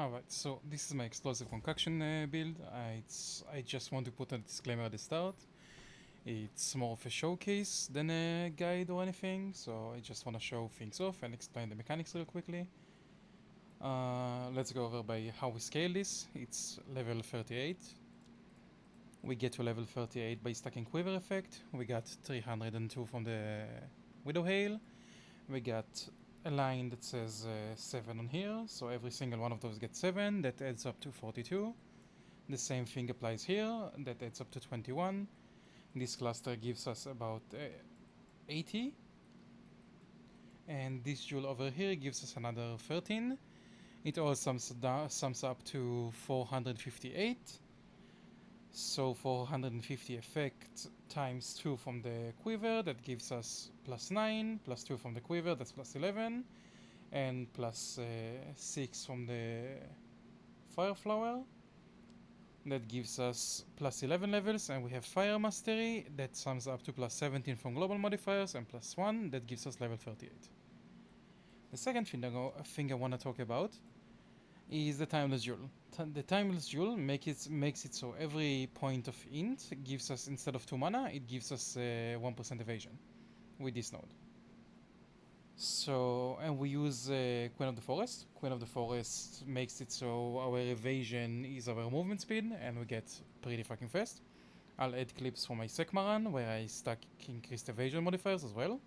Alright, so this is my explosive concoction build. I just want to put a disclaimer at the start. It's more of a showcase than a guide or anything, so I just want to show things off and explain the mechanics real quickly. Let's go over by how we scale this. It's level 38. We get to level 38 by stacking Quiver effect. We got 302 from the Widow Hail. We got a line that says 7 on here, so every single one of those gets 7, that adds up to 42. The same thing applies here, that adds up to 21. This cluster gives us about 80. And this jewel over here gives us another 13. It all sums up to 458. So 450 effect times 2 from the quiver, that gives us plus 9, plus 2 from the quiver, that's plus 11, and plus 6 from the fire flower, that gives us plus 11 levels, and we have fire mastery, that sums up to plus 17 from global modifiers, and plus 1, that gives us level 38. The second thing I want to talk about is the timeless jewel. The timeless jewel makes it so every point of int gives us, instead of 2 mana, it gives us 1% evasion with this node. So, and we use Queen of the Forest. Queen of the Forest makes it so our evasion is our movement speed, and we get pretty fucking fast. I'll add clips for my Sekma run, where I stack increased evasion modifiers as well.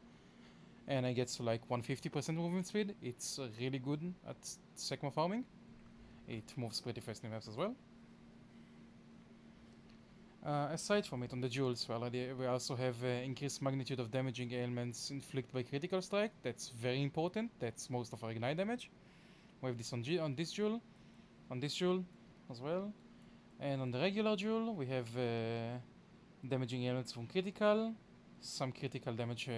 And I get to like 150% movement speed. It's really good at Sekma farming. It moves pretty fast in maps as well. Aside from it, on the jewels, well, we also have increased magnitude of damaging ailments inflicted by critical strike. That's very important. That's most of our ignite damage. We have this on this jewel, on this jewel as well. And on the regular jewel, we have damaging ailments from critical, some critical damage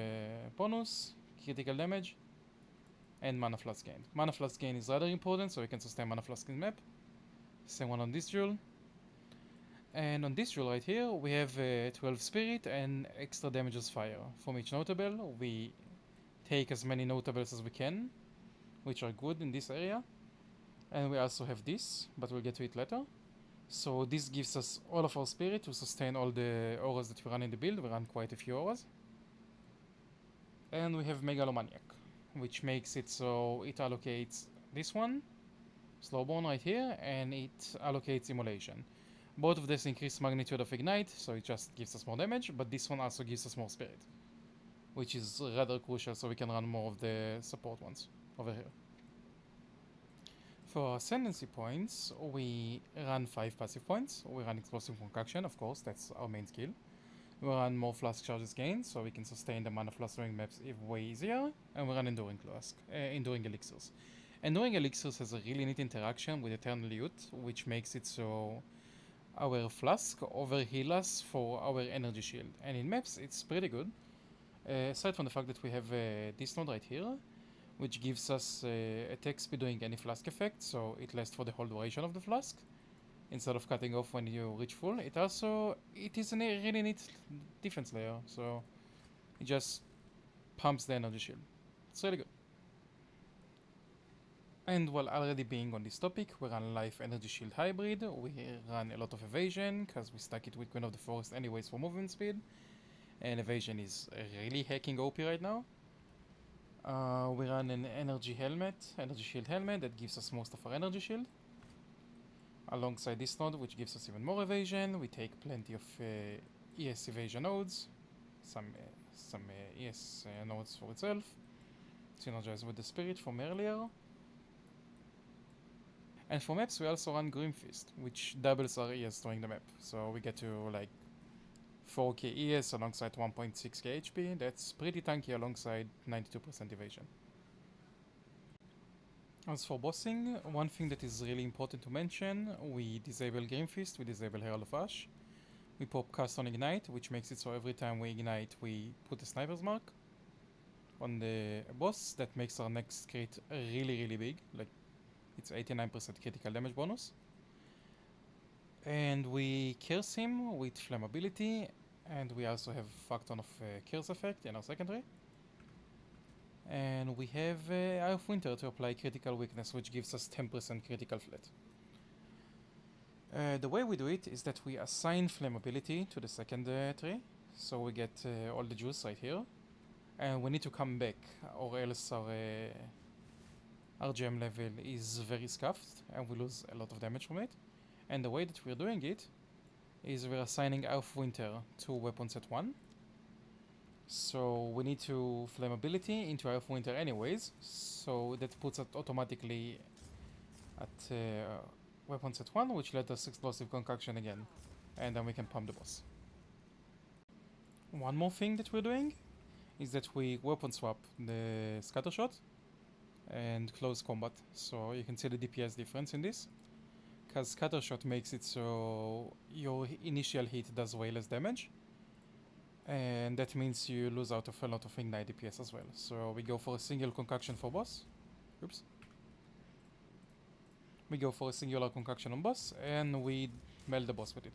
bonus, critical damage, and mana flask gain. Mana flask gain is rather important, so we can sustain mana flask in map. Same one on this jewel. And on this jewel right here, we have 12 spirit and extra damages fire. From each notable, we take as many notables as we can, which are good in this area. And we also have this, but we'll get to it later. So this gives us all of our spirit to sustain all the auras that we run in the build. We run quite a few auras. And we have Megalomaniac, which makes it so it allocates this one, Slowborn right here, and it allocates Immolation. Both of this increase magnitude of ignite, so it just gives us more damage, but this one also gives us more spirit, which is rather crucial, so we can run more of the support ones over here. For Ascendancy points, we run 5 passive points. We run Explosive Concoction, of course, that's our main skill. We run more Flask Charges gained, so we can sustain the mana flask during maps way easier, and we run Enduring Elixirs. Enduring Elixirs has a really neat interaction with Eternal Youth, which makes it so our flask overheal us for our energy shield, and in maps it's pretty good. Aside from the fact that we have this node right here, which gives us attack speed doing any flask effect, so it lasts for the whole duration of the flask instead of cutting off when you reach full. It is a really neat defense layer, so it just pumps the energy shield. It's really good. And while already being on this topic, we run Life Energy Shield Hybrid. We run a lot of Evasion, because we stack it with Queen of the Forest anyways for movement speed. And Evasion is really hacking OP right now. We run an Energy Shield Helmet, that gives us most of our energy shield. Alongside this node, which gives us even more Evasion, we take plenty of ES Evasion nodes. Some ES nodes for itself. Synergize with the Spirit from earlier. And for maps, we also run Grimfist, which doubles our ES during the map. So we get to like 4k ES alongside 1.6k HP. That's pretty tanky alongside 92% evasion. As for bossing, one thing that is really important to mention, we disable Grimfist, we disable Herald of Ash. We pop Cast on Ignite, which makes it so every time we ignite, we put a Sniper's Mark on the boss. That makes our next crit really big, like it's 89% critical damage bonus. And we curse him with Flammability, and we also have fuck ton of curse effect in our secondary. And we have Eye of Winter to apply critical weakness, which gives us 10% critical flat. The way we do it is that we assign flammability to the second tree, so we get all the juice right here, and we need to come back, or else our gem level is very scuffed and we lose a lot of damage from it. And the way that we're doing it is we're assigning Eye of Winter to weapon set 1. So we need to flammability into Eye of Winter anyways, so that puts it automatically at weapon set 1, which let us explosive concoction again, and then we can pump the boss. One more thing that we're doing is that we weapon swap the scatter shot and close combat, so you can see the DPS difference in this, because scatter shot makes it so your initial hit does way less damage, and that means you lose out of a lot of ignite DPS as well. So we go for a single concoction for boss. Oops. We go for a singular concoction on boss, and we melt the boss with it.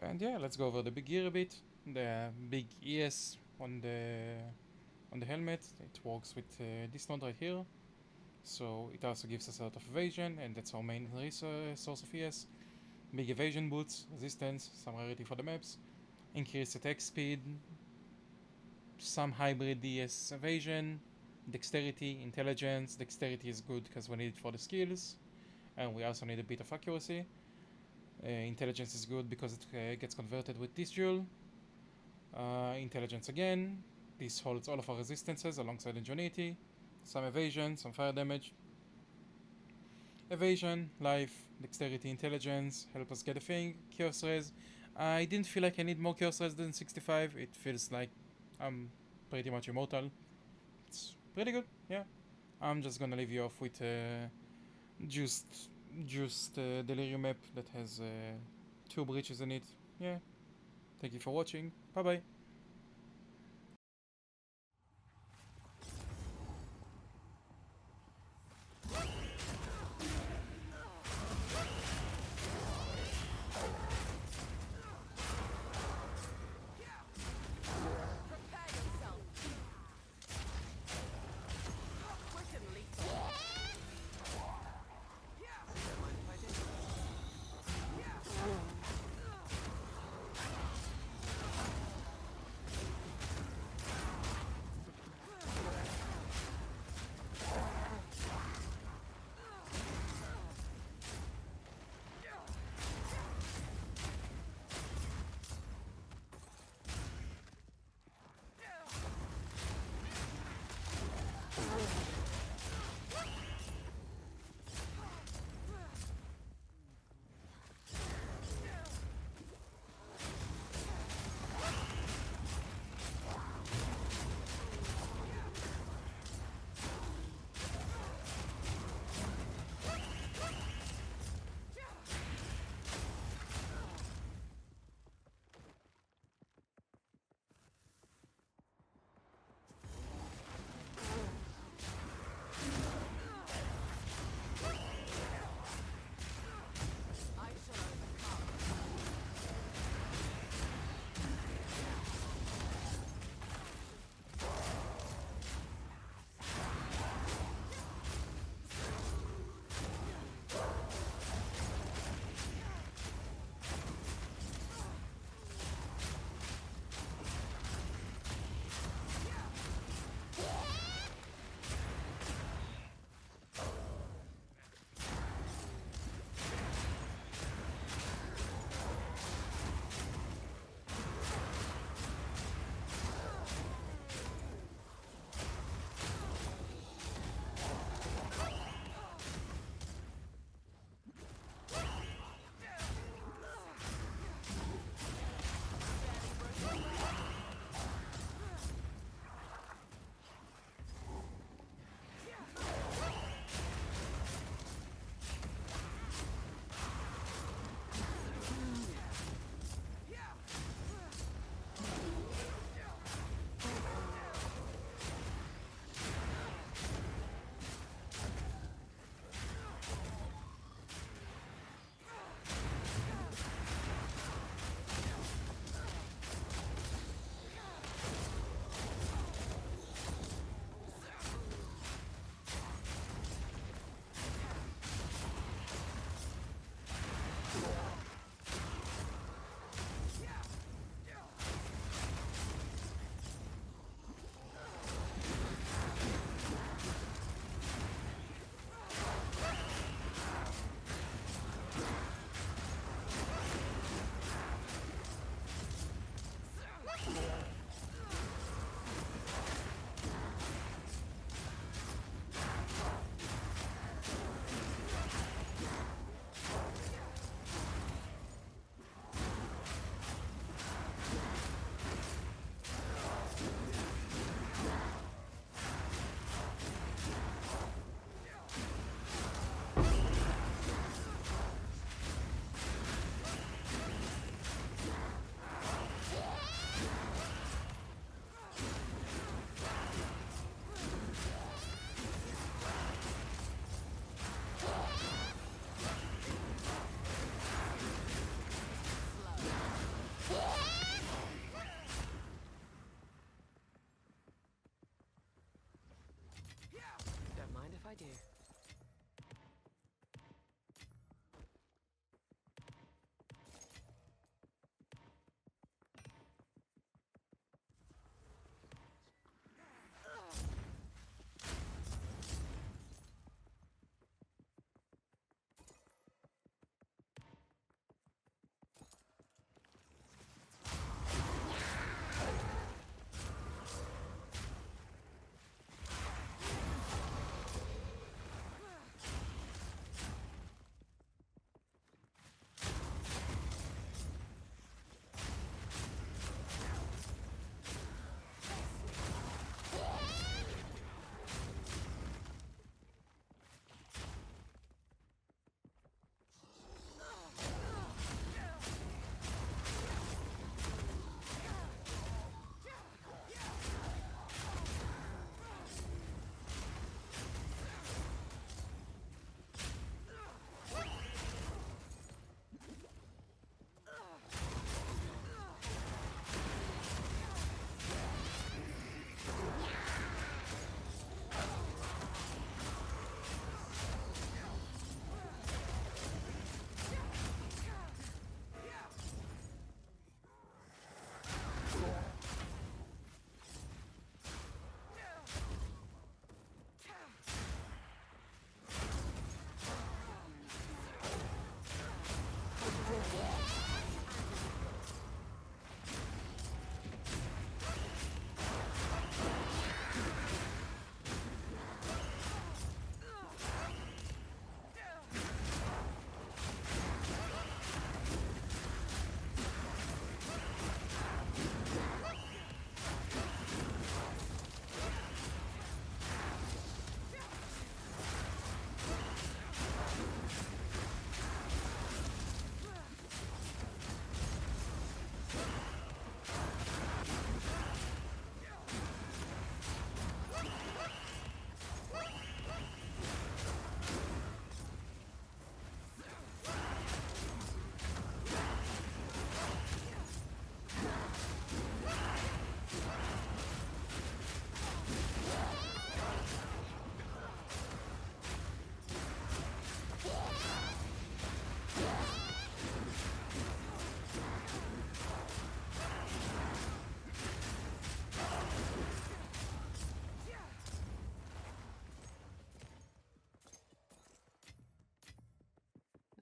And yeah, let's go over the big gear a bit. The big ES on the helmet, it works with this node right here. So it also gives us a lot of evasion, and that's our main source of ES. Big evasion boots, resistance, some rarity for the maps, increased attack speed, some hybrid ES evasion, dexterity, intelligence. Dexterity is good because we need it for the skills, and we also need a bit of accuracy. Intelligence is good because it gets converted with this jewel. Intelligence again. This holds all of our resistances alongside ingenuity. Some evasion, some fire damage. Evasion, life, dexterity, intelligence, help us get a thing. Chaos Res. I didn't feel like I need more Chaos Res than 65. It feels like I'm pretty much immortal. It's pretty good, yeah. I'm just gonna leave you off with juiced Delirium map that has 2 breaches in it. Yeah. Thank you for watching. Bye bye. I do.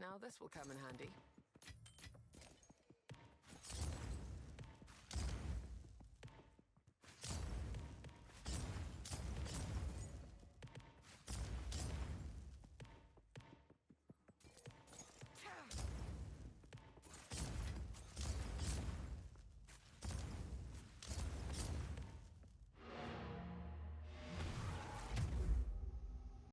Now this will come in handy.